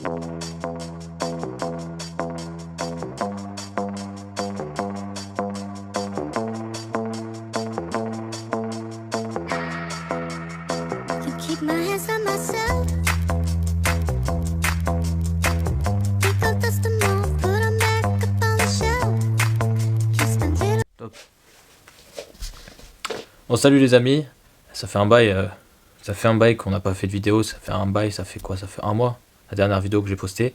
Can keep my hands on myself. Pick up dust them all, put 'em back up on the shelf. Kiss my little. Top. Bon, salut les amis, ça fait un bail qu'on n'a pas fait de vidéo, ça fait quoi? Ça fait un mois, la dernière vidéo que j'ai postée.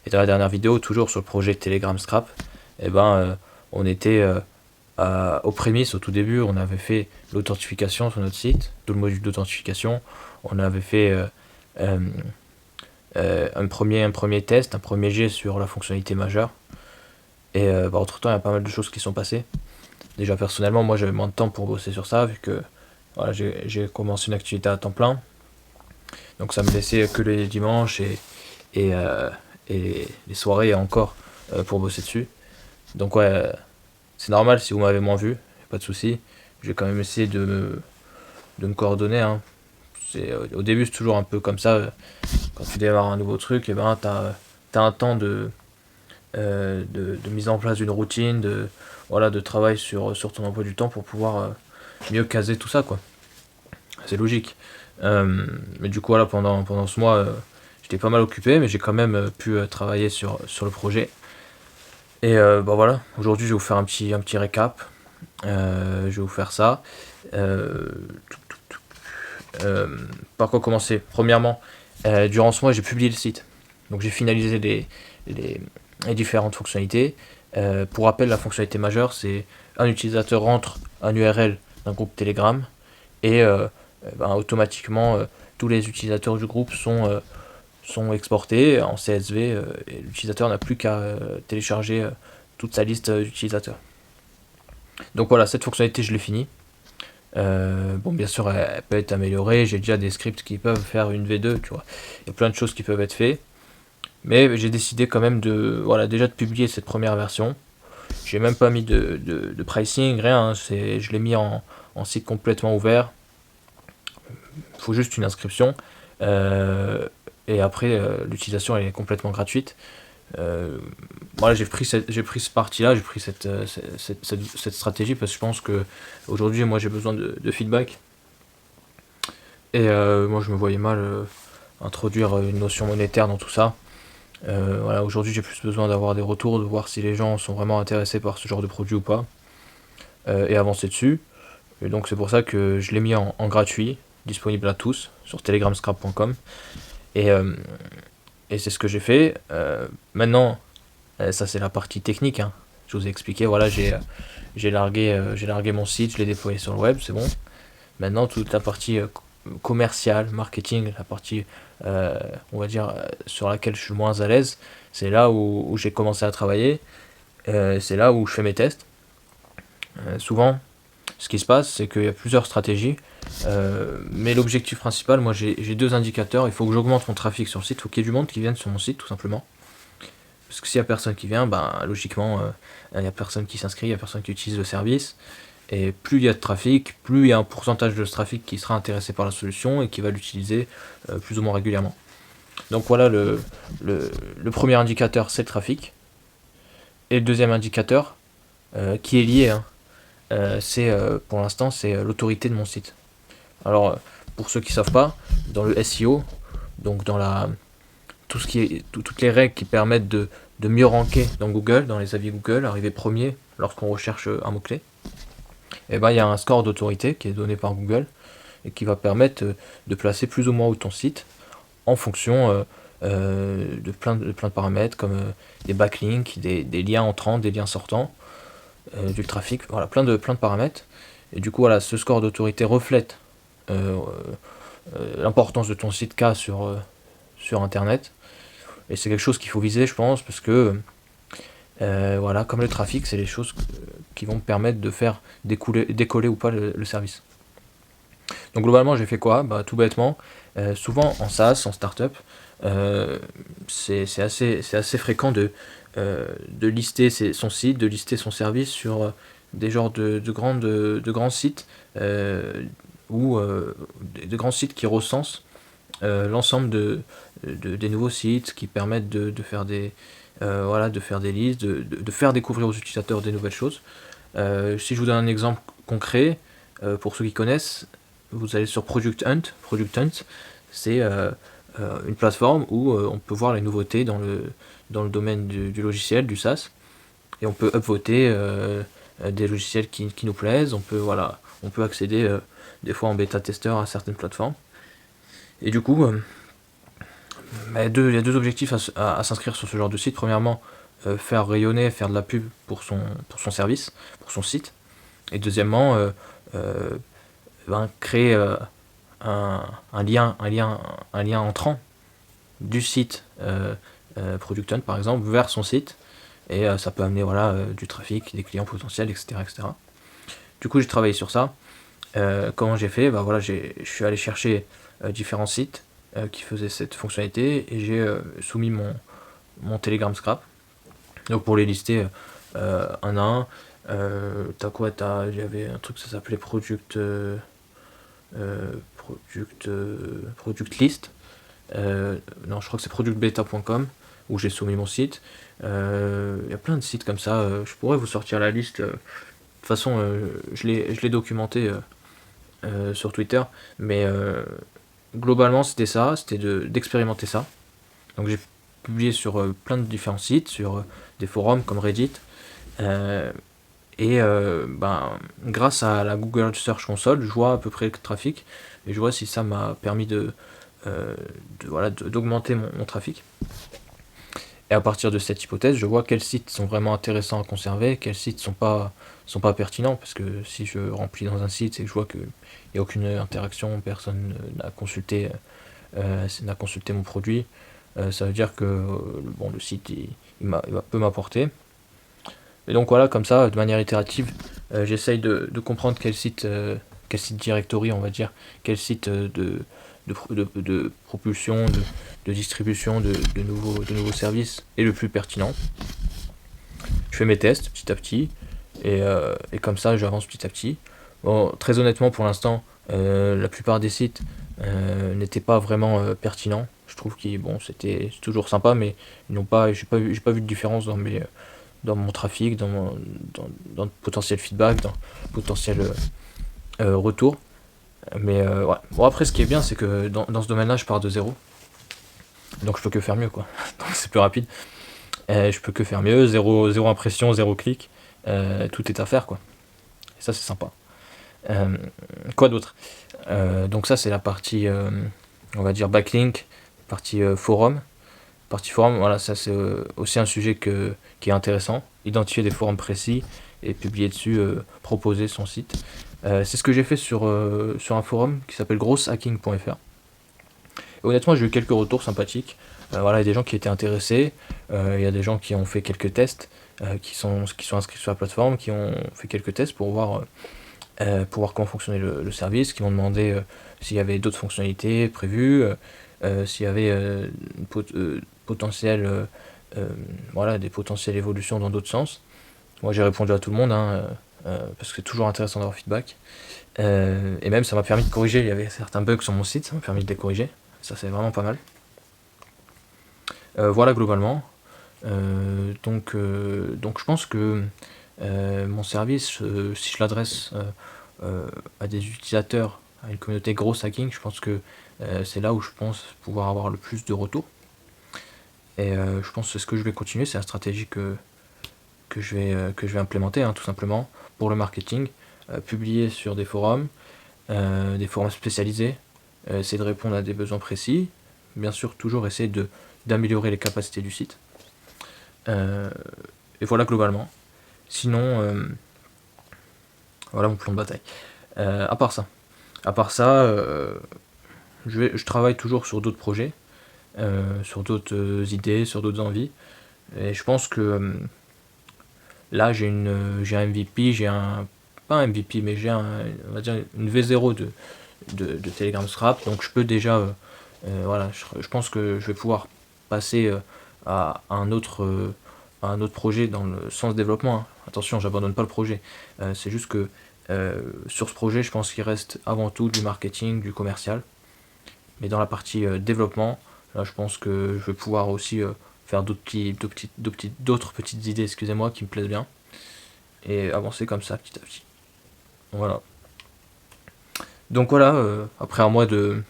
Et dans la dernière vidéo, toujours sur le projet Telegram Scrap, on était aux prémices, au tout début, on avait fait l'authentification sur notre site, tout le module d'authentification. On avait fait un premier test, un premier jet sur la fonctionnalité majeure. Et entre temps, il y a pas mal de choses qui sont passées. Déjà personnellement, moi j'avais moins de temps pour bosser sur ça, vu que voilà, j'ai commencé une activité à temps plein. Donc ça me laissait que les dimanches et les soirées encore pour bosser dessus. Donc ouais, c'est normal si vous m'avez moins vu, pas de souci. J'ai quand même essayé de me coordonner, hein. Au début c'est toujours un peu comme ça, quand tu démarres un nouveau truc, et ben t'as un temps de mise en place d'une routine, de travail sur ton emploi du temps pour pouvoir mieux caser tout ça, quoi. C'est logique. Mais du coup, voilà, pendant ce mois, j'étais pas mal occupé, mais j'ai quand même pu travailler sur le projet. Et voilà, aujourd'hui, je vais vous faire un petit récap. Je vais vous faire ça. Par quoi commencer? Premièrement, durant ce mois, j'ai publié le site. Donc j'ai finalisé les différentes fonctionnalités. Pour rappel, la fonctionnalité majeure, c'est un utilisateur rentre un URL d'un groupe Telegram et automatiquement tous les utilisateurs du groupe sont exportés en CSV et l'utilisateur n'a plus qu'à télécharger toute sa liste d'utilisateurs. Donc voilà, cette fonctionnalité, je l'ai finie. Bon, bien sûr, elle peut être améliorée. J'ai déjà des scripts qui peuvent faire une V2, tu vois. Il y a plein de choses qui peuvent être faites. Mais j'ai décidé quand même déjà de publier cette première version. J'ai même pas mis de pricing, rien, hein. Je l'ai mis en site complètement ouvert. Il faut juste une inscription. Et après, l'utilisation elle est complètement gratuite. Voilà, j'ai pris ce parti-là, j'ai pris cette stratégie parce que je pense que aujourd'hui, moi, j'ai besoin de feedback. Et moi, je me voyais mal introduire une notion monétaire dans tout ça. Voilà, aujourd'hui j'ai plus besoin d'avoir des retours, de voir si les gens sont vraiment intéressés par ce genre de produit ou pas, et avancer dessus. Et donc c'est pour ça que je l'ai mis en gratuit, disponible à tous, sur telegramscrap.com. Et, et c'est ce que j'ai fait. Maintenant, ça c'est la partie technique, hein. Je vous ai expliqué, voilà, j'ai largué mon site, je l'ai déployé sur le web, c'est bon. Maintenant, toute la partie commerciale, marketing, la partie, on va dire, sur laquelle je suis moins à l'aise, c'est là où j'ai commencé à travailler, c'est là où je fais mes tests. Souvent, ce qui se passe, c'est qu'il y a plusieurs stratégies, mais l'objectif principal, moi j'ai deux indicateurs. Il faut que j'augmente mon trafic sur le site, il faut qu'il y ait du monde qui vienne sur mon site, tout simplement. Parce que s'il n'y a personne qui vient, logiquement, il n'y a personne qui s'inscrit, il n'y a personne qui utilise le service. Et plus il y a de trafic, plus il y a un pourcentage de ce trafic qui sera intéressé par la solution et qui va l'utiliser plus ou moins régulièrement. Donc voilà, le premier indicateur, c'est le trafic. Et le deuxième indicateur, qui est lié, hein, pour l'instant, c'est l'autorité de mon site. Alors, pour ceux qui ne savent pas, dans le SEO, donc dans toutes les règles qui permettent de mieux ranker dans Google, dans les avis Google, arriver premier lorsqu'on recherche un mot-clé, il y a un score d'autorité qui est donné par Google et qui va permettre de placer plus ou moins haut ton site en fonction de plein de paramètres comme des backlinks, des liens entrants, des liens sortants, du trafic, voilà, plein de paramètres. Et du coup, voilà, ce score d'autorité reflète l'importance de ton site qu'a sur Internet. Et c'est quelque chose qu'il faut viser, je pense, parce que voilà, comme le trafic, c'est les choses qui vont me permettre de faire décoller ou pas le service. Donc globalement, j'ai fait quoi? Tout bêtement, souvent en SaaS, en startup, c'est assez fréquent de lister son site, de lister son service sur des genres de grands sites ou de grands sites qui recensent l'ensemble des nouveaux sites qui permettent de faire de faire des listes, de faire découvrir aux utilisateurs des nouvelles choses. Si je vous donne un exemple concret, pour ceux qui connaissent, vous allez sur Product Hunt. Product Hunt, c'est une plateforme où on peut voir les nouveautés dans le domaine du logiciel, du SaaS, et on peut upvoter des logiciels qui nous plaisent. On peut accéder des fois en bêta-testeur à certaines plateformes. Et du coup, il y a deux objectifs à s'inscrire sur ce genre de site. Premièrement, faire rayonner, faire de la pub pour son service, pour son site. Et deuxièmement, créer un lien entrant du site Product Hunt par exemple vers son site, et ça peut amener du trafic, des clients potentiels, etc., etc. Du coup, j'ai travaillé sur ça. Comment j'ai fait? Je suis allé chercher différents sites qui faisaient cette fonctionnalité, et j'ai soumis mon Telegram Scrap. Donc pour les lister un à un, il y avait un truc, ça s'appelait Product List. Non, je crois que c'est productbeta.com où j'ai soumis mon site. Il y a plein de sites comme ça. Je pourrais vous sortir la liste. De toute façon, je l'ai documenté sur Twitter, mais globalement c'était d'expérimenter ça. Donc j'ai publié sur plein de différents sites, sur des forums comme Reddit, et grâce à la Google Search Console, je vois à peu près le trafic, et je vois si ça m'a permis d'augmenter mon trafic. Et à partir de cette hypothèse, je vois quels sites sont vraiment intéressants à conserver, quels sites sont pas pertinents, parce que si je remplis dans un site et que je vois qu'il n'y a aucune interaction, personne n'a consulté mon produit, ça veut dire que le site il peut m'apporter. Et donc voilà, comme ça, de manière itérative, j'essaye de comprendre quel site directory, on va dire, quel site de propulsion, de distribution de nouveaux services est le plus pertinent. Je fais mes tests petit à petit, et comme ça j'avance petit à petit. Bon, très honnêtement, pour l'instant, la plupart des sites n'étaient pas vraiment pertinents. Je trouve c'était toujours sympa, mais j'ai pas vu de différence dans mon trafic, dans le potentiel feedback, dans le potentiel retour. Mais ouais. Bon, après, ce qui est bien, c'est que dans ce domaine-là, je pars de zéro. Donc je peux que faire mieux, quoi. Donc c'est plus rapide. Je peux que faire mieux, zéro impression, zéro clic. Tout est à faire, quoi. Et ça, c'est sympa. Quoi d'autre? Donc ça, c'est la partie, on va dire, backlink, partie forum. Partie forum, voilà, ça c'est aussi un sujet qui est intéressant. Identifier des forums précis et publier dessus, proposer son site. C'est ce que j'ai fait sur un forum qui s'appelle grosshacking.fr. Et honnêtement, j'ai eu quelques retours sympathiques. Il y a des gens qui étaient intéressés, il y a des gens qui ont fait quelques tests, qui sont inscrits sur la plateforme, qui ont fait quelques tests pour voir comment fonctionnait le service, qui m'ont demandé s'il y avait d'autres fonctionnalités prévues, s'il y avait des potentielles évolutions dans d'autres sens. Moi, j'ai répondu à tout le monde, parce que c'est toujours intéressant d'avoir feedback. Et même, ça m'a permis de corriger. Il y avait certains bugs sur mon site, ça m'a permis de les corriger. Ça, c'est vraiment pas mal. Voilà, globalement. Donc je pense que mon service, si je l'adresse à des utilisateurs, à une communauté grosse hacking, je pense que c'est là où je pense pouvoir avoir le plus de retours. Et je pense que c'est ce que je vais continuer, c'est la stratégie que je vais implémenter, tout simplement, pour le marketing. Publier sur des forums spécialisés, essayer de répondre à des besoins précis, bien sûr toujours essayer d'améliorer les capacités du site. Et voilà, globalement. Sinon, voilà mon plan de bataille. À part ça, je travaille toujours sur d'autres projets, sur d'autres idées, sur d'autres envies. Et je pense que là, j'ai un MVP, pas un MVP, mais on va dire une V0 de Telegram Scrap. Donc je peux déjà, je pense que je vais pouvoir passer à un autre projet dans le sens développement. Attention, j'abandonne pas le projet. C'est juste que sur ce projet, je pense qu'il reste avant tout du marketing, du commercial. Mais dans la partie développement, là je pense que je vais pouvoir aussi faire d'autres petites idées, excusez-moi, qui me plaisent bien. Et avancer comme ça petit à petit. Voilà. Donc voilà, après un mois de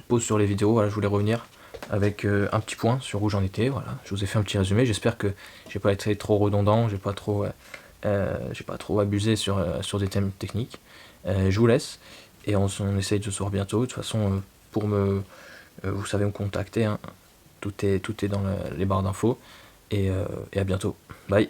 pause sur les vidéos, voilà, je voulais revenir avec un petit point sur où j'en étais. Voilà, je vous ai fait un petit résumé. J'espère que j'ai pas été trop redondant, j'ai pas trop abusé sur des thèmes techniques. Je vous laisse et on essaye de se voir bientôt. De toute façon, vous savez me contacter. Hein. Tout est dans les barres d'infos et à bientôt. Bye.